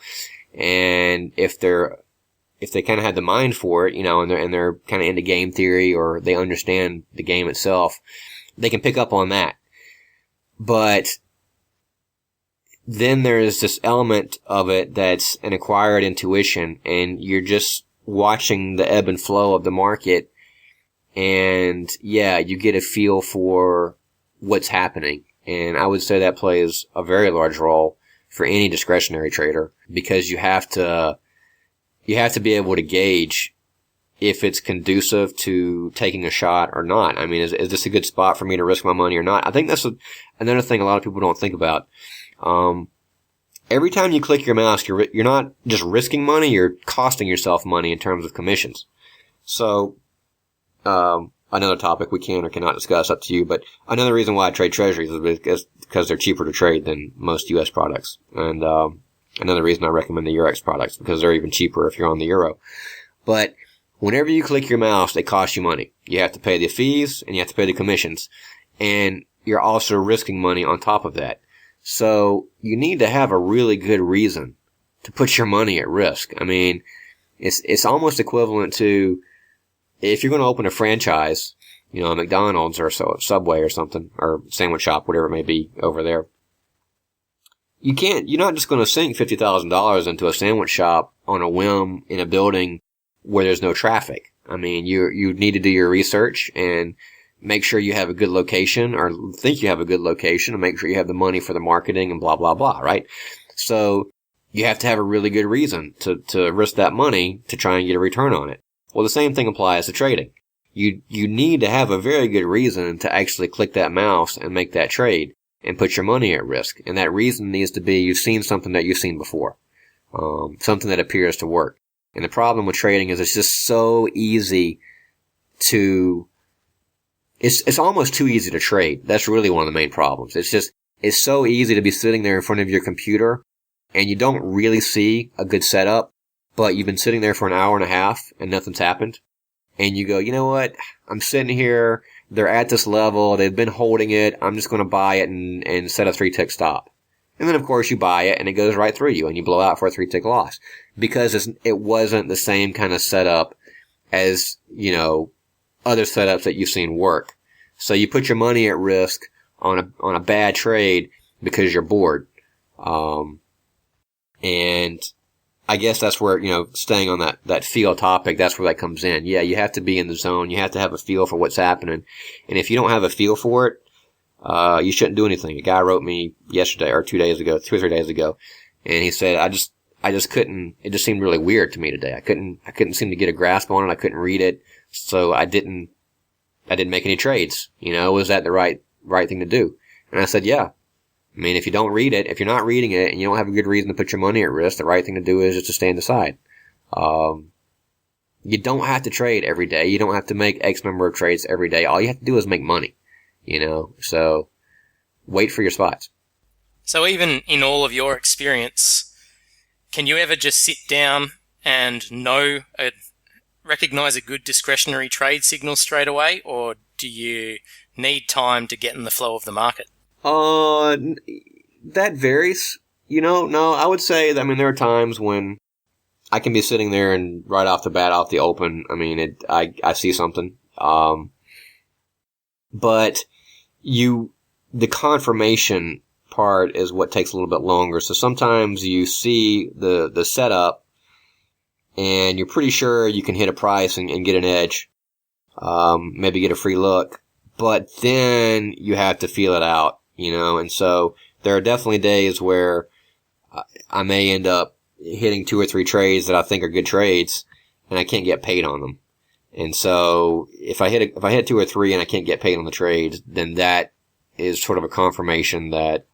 And if they kind of had the mind for it, and they're kind of into game theory or they understand the game itself, they can pick up on that. But then there's this element of it that's an acquired intuition, and you're just watching the ebb and flow of the market, and yeah, you get a feel for what's happening. And I would say that plays a very large role for any discretionary trader, because you have to be able to gauge if it's conducive to taking a shot or not. I mean, is this a good spot for me to risk my money or not? I think that's another thing a lot of people don't think about. Every time you click your mouse, you're not just risking money, you're costing yourself money in terms of commissions. So, another topic we can or cannot discuss, up to you, but another reason why I trade treasuries is because they're cheaper to trade than most US products. And, another reason I recommend the Eurex products, because they're even cheaper if you're on the euro. But whenever you click your mouse, they cost you money. You have to pay the fees and you have to pay the commissions. And you're also risking money on top of that. So you need to have a really good reason to put your money at risk. I mean, it's almost equivalent to if you're going to open a franchise, a McDonald's or Subway or something, or sandwich shop, whatever it may be over there. You're not just going to sink $50,000 into a sandwich shop on a whim in a building where there's no traffic. I mean, you need to do your research and make sure you have a good location, or think you have a good location, and make sure you have the money for the marketing and blah, blah, blah, right? So you have to have a really good reason to risk that money to try and get a return on it. Well, the same thing applies to trading. You need to have a very good reason to actually click that mouse and make that trade and put your money at risk. And that reason needs to be you've seen something that you've seen before. Something that appears to work. And the problem with trading is it's just so easy to, it's almost too easy to trade. That's really one of the main problems. It's so easy to be sitting there in front of your computer and you don't really see a good setup, but you've been sitting there for an hour and a half and nothing's happened. And you go, you know what? I'm sitting here. They're at this level. They've been holding it. I'm just going to buy it and set a 3-tick stop. And then, of course, you buy it and it goes right through you and you blow out for a 3-tick loss because it wasn't the same kind of setup as, other setups that you've seen work. So you put your money at risk on a bad trade because you're bored. And I guess that's where, staying on that feel topic, that's where that comes in. Yeah, you have to be in the zone. You have to have a feel for what's happening. And if you don't have a feel for it, you shouldn't do anything. A guy wrote me yesterday or 2 or 3 days ago, and he said, I just couldn't, it just seemed really weird to me today. I couldn't seem to get a grasp on it. I couldn't read it. So I didn't make any trades. Was that the right thing to do? And I said, yeah. I mean, if you don't read it, if you're not reading it and you don't have a good reason to put your money at risk, the right thing to do is just to stand aside. You don't have to trade every day. You don't have to make X number of trades every day. All you have to do is make money, so wait for your spots. So even in all of your experience, can you ever just sit down and recognize a good discretionary trade signal straight away, or do you need time to get in the flow of the market? That varies. No, I would say that, there are times when I can be sitting there and right off the bat, off the open, I see something. But the confirmation part is what takes a little bit longer. So sometimes you see the setup and you're pretty sure you can hit a price and get an edge. Maybe get a free look, but then you have to feel it out. And so there are definitely days where I may end up hitting 2 or 3 trades that I think are good trades and I can't get paid on them. And so if I hit 2 or 3 and I can't get paid on the trades, then that is sort of a confirmation that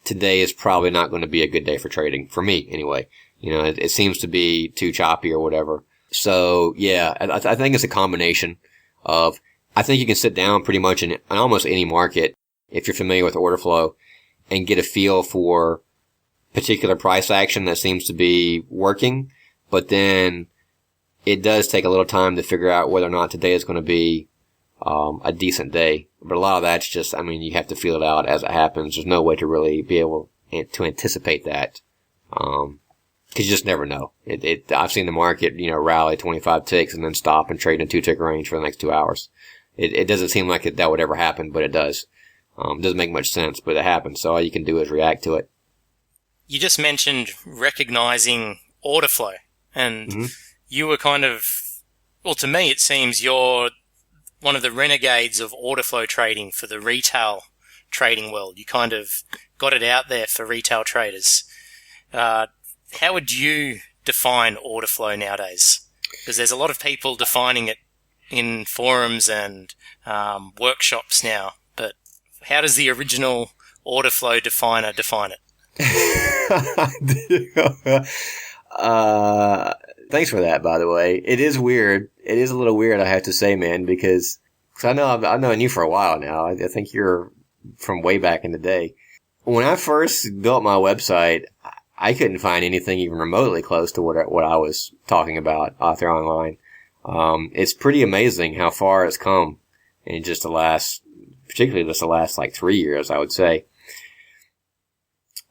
today is probably not going to be a good day for trading, for me anyway. It seems to be too choppy or whatever. So yeah, I think it's a combination of, I think you can sit down pretty much in almost any market if you're familiar with order flow and get a feel for particular price action that seems to be working. But then it does take a little time to figure out whether or not today is going to be a decent day. But a lot of that's just, you have to feel it out as it happens. There's no way to really be able to anticipate that. Cause you just never know. I've seen the market, rally 25 ticks and then stop and trade in a 2-tick range for the next 2 hours. It doesn't seem like that would ever happen, but it does. It doesn't make much sense, but it happens. So all you can do is react to it. You just mentioned recognizing order flow, and you were to me it seems you're one of the renegades of order flow trading for the retail trading world. You kind of got it out there for retail traders. How would you define order flow nowadays? Because there's a lot of people defining it in forums and workshops now, but how does the original order flow definer define it? Thanks for that, by the way. It is weird. It is a little weird, I have to say, man, because I know I've known you for a while now. I think you're from way back in the day. When I first built my website, I couldn't find anything even remotely close to what I was talking about out there online. It's pretty amazing how far it's come in just particularly the last like 3 years, I would say.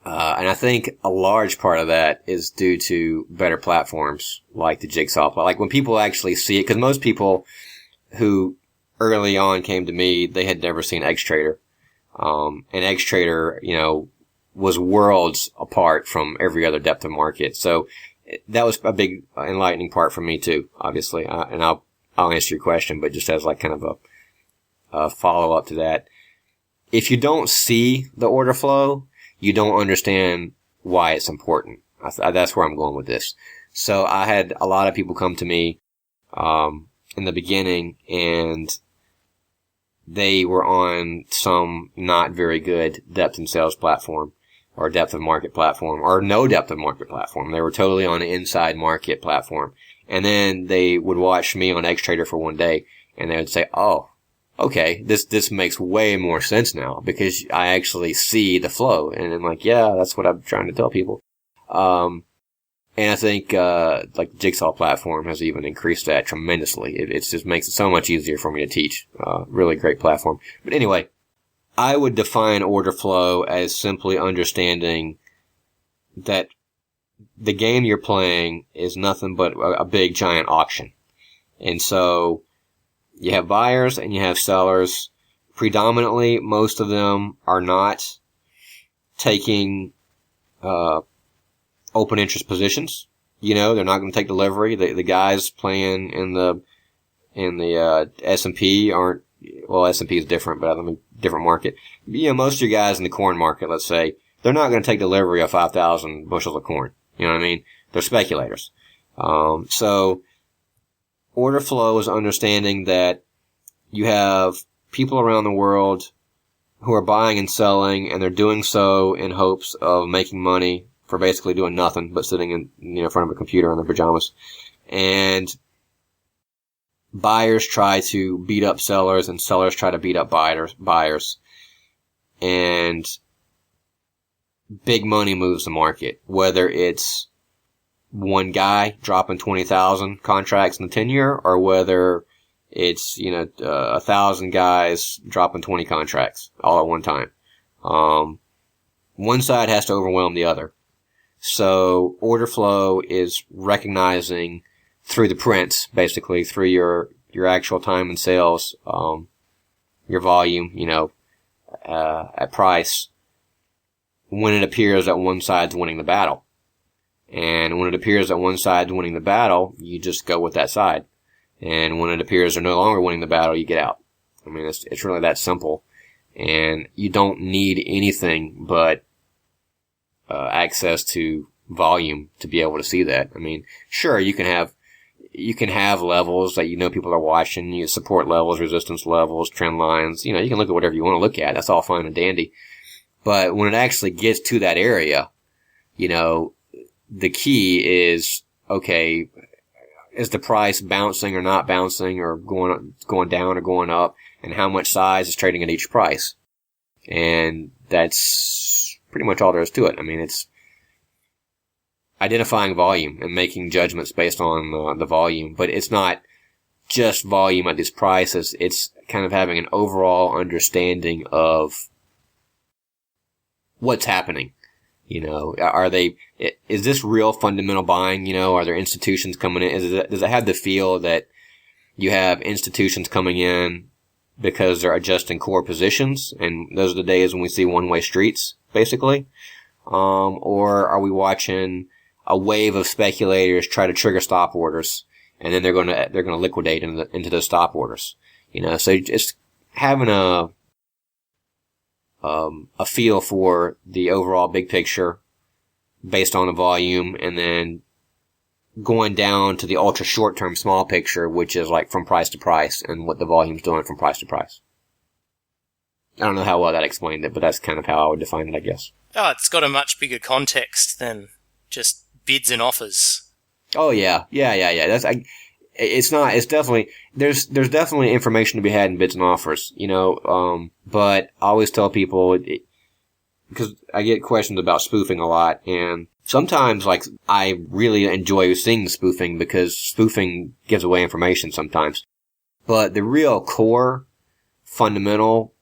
And I think a large part of that is due to better platforms like the Jigsaw. Like when people actually see it, because most people who early on came to me, they had never seen XTrader. And XTrader, was worlds apart from every other depth of market. So that was a big enlightening part for me too, obviously. And I'll answer your question, but just as like kind of a follow up to that. If you don't see the order flow, you don't understand why it's important. That's where I'm going with this. So I had a lot of people come to me, in the beginning, and they were on some not very good depth and sales platform, or depth of market platform, or no depth of market platform. They were totally on an inside market platform. And then they would watch me on X-Trader for one day, and they would say, oh, okay, this makes way more sense now, because I actually see the flow. And I'm like, yeah, that's what I'm trying to tell people. And I think, like the Jigsaw platform has even increased that tremendously. It just makes it so much easier for me to teach. Really great platform. But anyway, I would define order flow as simply understanding that the game you're playing is nothing but a big giant auction. And so you have buyers and you have sellers. Predominantly, most of them are not taking open interest positions. You know, they're not going to take delivery. The guys playing in the S&P aren't, well, S&P is different, but I mean, different market. You know, most of your guys in the corn market, let's say, they're not going to take delivery of 5,000 bushels of corn. You know what I mean? They're speculators. So order flow is understanding that you have people around the world who are buying and selling, and they're doing so in hopes of making money for basically doing nothing but sitting in front of a computer in their pajamas. And buyers try to beat up sellers, and sellers try to beat up buyers. And big money moves the market, whether it's one guy dropping 20,000 contracts in the 10-year, or whether it's, 1,000 guys dropping 20 contracts all at one time. One side has to overwhelm the other. So order flow is recognizing through the prints, basically through your actual time and sales, your volume, at price, when it appears that one side's winning the battle. And when it appears that one side's winning the battle, you just go with that side. And when it appears they're no longer winning the battle, you get out. I mean, it's really that simple. And you don't need anything but access to volume to be able to see that. I mean, sure, you can have levels that people are watching, support levels, resistance levels, trend lines. You can look at whatever you want to look at. That's all fine and dandy. But when it actually gets to that area, the key is, okay, is the price bouncing or not bouncing, or going down or going up, and how much size is trading at each price? And that's pretty much all there is to it. I mean, it's identifying volume and making judgments based on the volume, but it's not just volume at these prices. It's kind of having an overall understanding of what's happening. Is this real fundamental buying? Are there institutions coming in? Does it have the feel that you have institutions coming in because they're adjusting core positions, and those are the days when we see one-way streets, basically? Or are we watching a wave of speculators try to trigger stop orders, and then they're going to liquidate into those stop orders? So just having a feel for the overall big picture based on the volume, and then going down to the ultra short term small picture, which is like from price to price and what the volume's doing from price to price. I don't know how well that explained it, but that's kind of how I would define it, I guess. Oh, it's got a much bigger context than just bids and offers. Oh yeah. It's definitely, there's definitely information to be had in bids and offers, but I always tell people, because I get questions about spoofing a lot, and sometimes, I really enjoy seeing spoofing, because spoofing gives away information sometimes. But the real core, fundamental,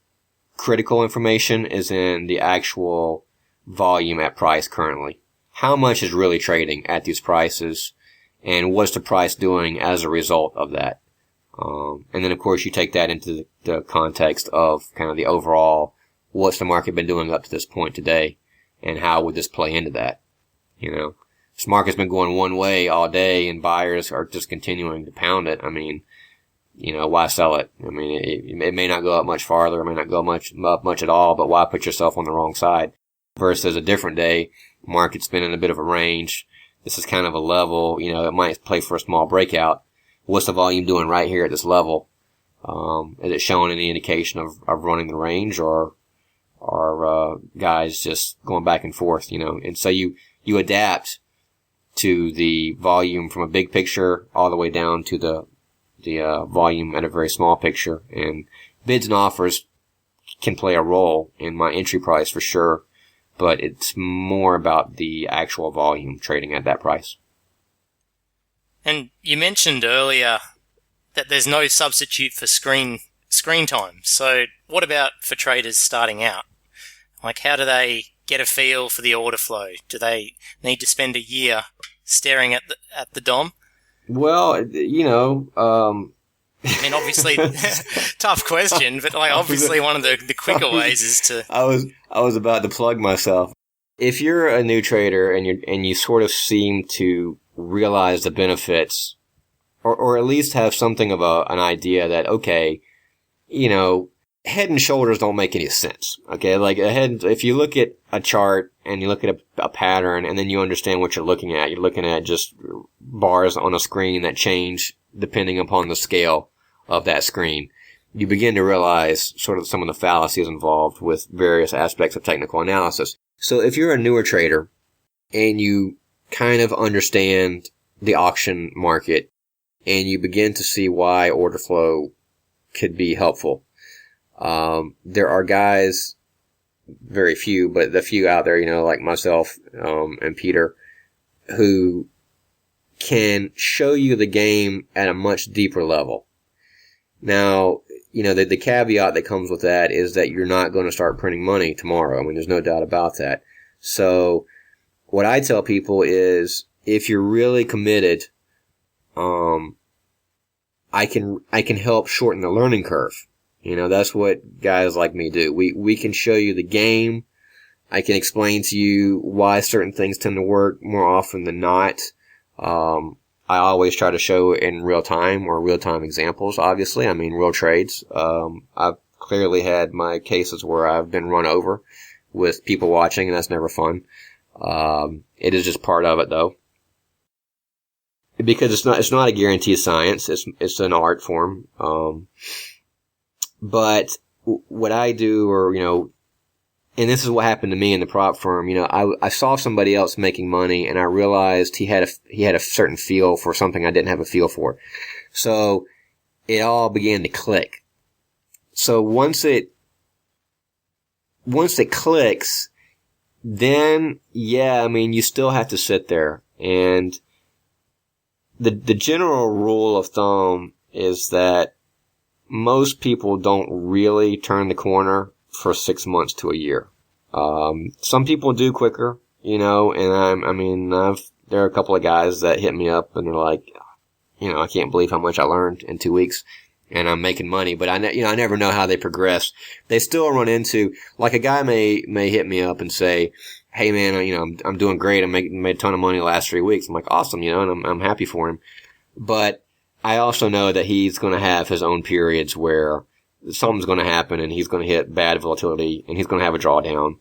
critical information is in the actual volume at price currently. How much is really trading at these prices? And what's the price doing as a result of that? And then, of course, you take that into the context of kind of the overall, what's the market been doing up to this point today, and how would this play into that? this market's been going one way all day and buyers are just continuing to pound it, I mean, why sell it? I mean, it may not go up much farther, it may not go up much at all, but why put yourself on the wrong side? Versus a different day, market's been in a bit of a range. This is kind of a level, it might play for a small breakout. What's the volume doing right here at this level? Is it showing any indication of running the range or guys just going back and forth, And so you adapt to the volume from a big picture all the way down to the volume at a very small picture. And bids and offers can play a role in my entry price for sure, but it's more about the actual volume trading at that price. And you mentioned earlier that there's no substitute for screen time. So what about for traders starting out? Like, how do they get a feel for the order flow? Do they need to spend a year staring at the DOM? Well, I mean, obviously, tough question, but obviously one of the quicker ways is to. I was about to plug myself. If you're a new trader and you sort of seem to realize the benefits, or at least have something of an idea that, okay, head and shoulders don't make any sense. Okay, like if you look at a chart and you look at a pattern and then you understand what you're looking at just bars on a screen that change depending upon the scale of that screen. You begin to realize sort of some of the fallacies involved with various aspects of technical analysis. So if you're a newer trader and you kind of understand the auction market and you begin to see why order flow could be helpful, there are guys, very few, but the few out there, like myself, and Peter, who can show you the game at a much deeper level. Now, the caveat that comes with that is that you're not going to start printing money tomorrow. I mean, there's no doubt about that. So what I tell people is if you're really committed, I can help shorten the learning curve. That's what guys like me do. We can show you the game. I can explain to you why certain things tend to work more often than not. I always try to show in real time or real time examples, obviously. I mean, real trades. I've clearly had my cases where I've been run over with people watching, and that's never fun. It is just part of it, though. Because it's not a guaranteed science. It's an art form. But what I do, and this is what happened to me in the prop firm, I saw somebody else making money and I realized he had a certain feel for something I didn't have a feel for. So it all began to click. So once it clicks, then you still have to sit there. And the general rule of thumb is that most people don't really turn the corner for 6 months to a year. Some people do quicker, and there are a couple of guys that hit me up and they're like, I can't believe how much I learned in 2 weeks and I'm making money, but I never know how they progress. They still run into, like a guy may hit me up and say, hey man, I'm doing great. I made a ton of money the last 3 weeks. I'm like, awesome, and I'm happy for him. But I also know that he's going to have his own periods where something's going to happen and he's going to hit bad volatility and he's going to have a drawdown.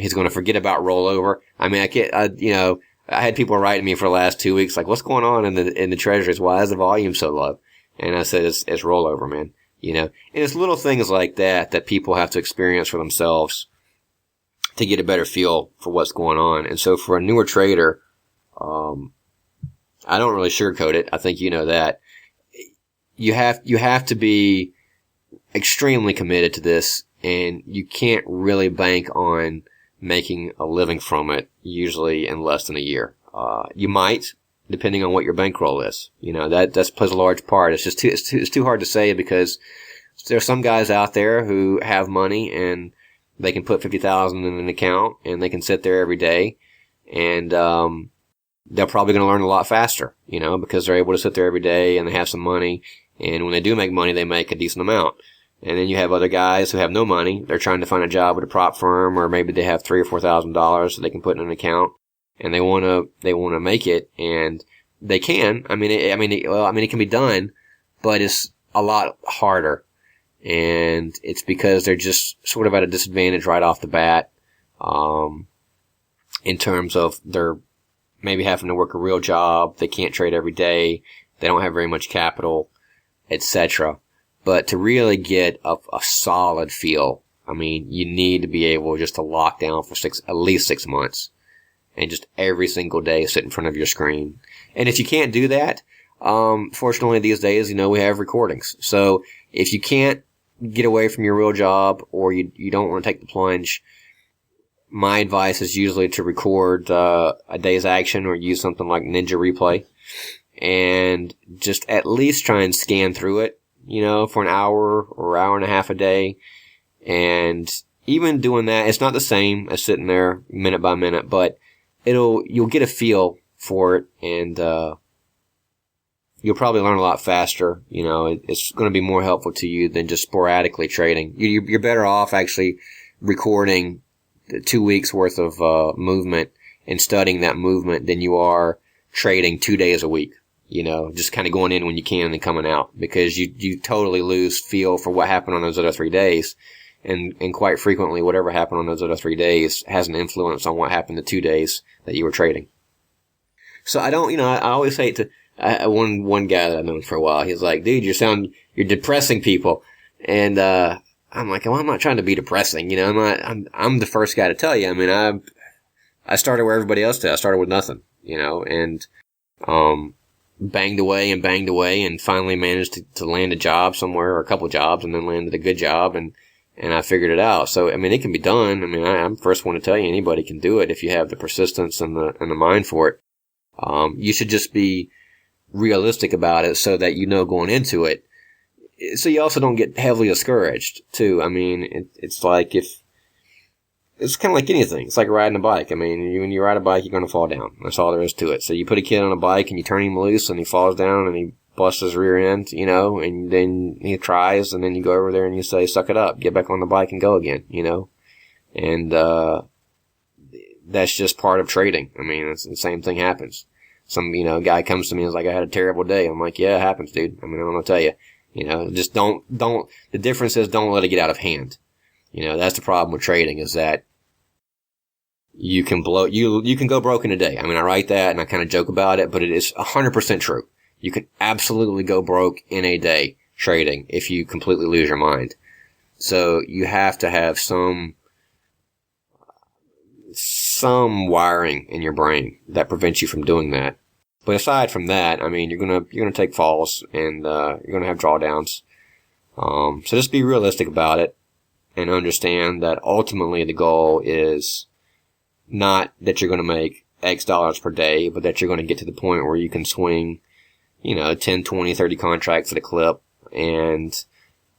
He's going to forget about rollover. I mean, I had people writing me for the last 2 weeks, like, what's going on in the treasuries? Why is the volume so low? And I said, it's rollover, man. And it's little things like that people have to experience for themselves to get a better feel for what's going on. And so for a newer trader, I don't really sugarcoat it. I think you know that. You have to be extremely committed to this, and you can't really bank on making a living from it, usually in less than a year. You might, depending on what your bankroll is. That plays a large part. It's just it's too hard to say because there are some guys out there who have money and they can put $50,000 in an account and they can sit there every day and, they're probably going to learn a lot faster, because they're able to sit there every day and they have some money. And when they do make money, they make a decent amount. And then you have other guys who have no money. They're trying to find a job with a prop firm, or maybe they have $3,000 or $4,000 that they can put in an account. and they want to make it, and they can. It can be done, but it's a lot harder, and it's because they're just sort of at a disadvantage right off the bat, in terms of they're maybe having to work a real job. They can't trade every day. They don't have very much capital, etc. But to really get a solid feel, you need to be able just to lock down for at least 6 months and just every single day sit in front of your screen. And if you can't do that, fortunately these days, we have recordings. So if you can't get away from your real job or you don't want to take the plunge, my advice is usually to record a day's action or use something like Ninja Replay and just at least try and scan through it, for an hour or hour and a half a day. And even doing that, it's not the same as sitting there minute by minute, but you'll get a feel for it, and you'll probably learn a lot faster. It's going to be more helpful to you than just sporadically trading. You're better off actually recording 2 weeks worth of movement and studying that movement than you are trading 2 days a week. Just kind of going in when you can and then coming out, because you totally lose feel for what happened on those other 3 days. And quite frequently, whatever happened on those other 3 days has an influence on what happened the 2 days that you were trading. So I always say one guy that I've known for a while, he's like, dude, you're depressing people. And, I'm like, well, I'm not trying to be depressing, I'm the first guy to tell you. I started where everybody else did. I started with nothing, and, banged away and finally managed to land a job somewhere, or a couple jobs, and then landed a good job, and I figured it out. So, it can be done. I'm the first one to tell you anybody can do it if you have the persistence and the mind for it. You should just be realistic about it so that going into it. So you also don't get heavily discouraged too. It's like it's kind of like anything. It's like riding a bike. When you ride a bike, you're going to fall down. That's all there is to it. So you put a kid on a bike and you turn him loose and he falls down and he busts his rear end, and then he tries, and then you go over there and you say, suck it up, get back on the bike and go again, and, that's just part of trading. It's the same thing happens. Some, guy comes to me and is like, I had a terrible day. I'm like, yeah, it happens, dude. I'm going to tell you, just don't, the difference is don't let it get out of hand. That's the problem with trading, is that you can you can go broke in a day. I write that and I kind of joke about it, but it is 100% true. You can absolutely go broke in a day trading if you completely lose your mind. So you have to have some wiring in your brain that prevents you from doing that. But aside from that, you're gonna take falls and you're gonna have drawdowns. So just be realistic about it and understand that ultimately the goal is not that you're gonna make X dollars per day, but that you're gonna get to the point where you can swing 10, 20, 30 contracts at a clip, and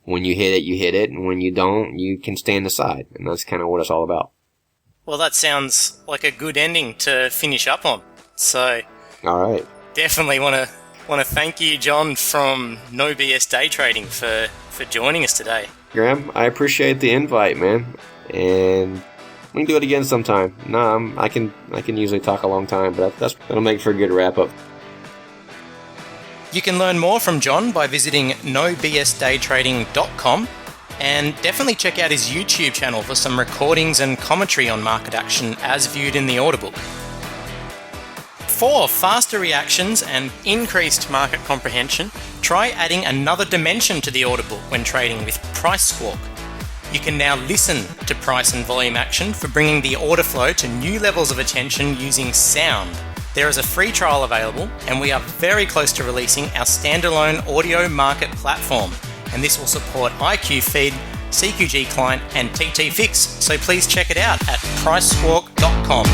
when you hit it, you hit it, and when you don't, you can stand aside, and that's kind of what it's all about. Well, that sounds like a good ending to finish up on. So, all right, definitely want to thank you, John, from No BS Day Trading, for joining us today. Graham, I appreciate the invite, man, and we can do it again sometime. No, I can usually talk a long time, but that'll make for a good wrap up. You can learn more from John by visiting nobsdaytrading.com, and definitely check out his YouTube channel for some recordings and commentary on market action as viewed in the order book. For faster reactions and increased market comprehension, try adding another dimension to the order book when trading with Price Squawk. You can now listen to price and volume action for bringing the order flow to new levels of attention using sound. There is a free trial available, and we are very close to releasing our standalone audio market platform, and this will support IQ Feed, CQG Client and TT Fix, so please check it out at pricesquawk.com.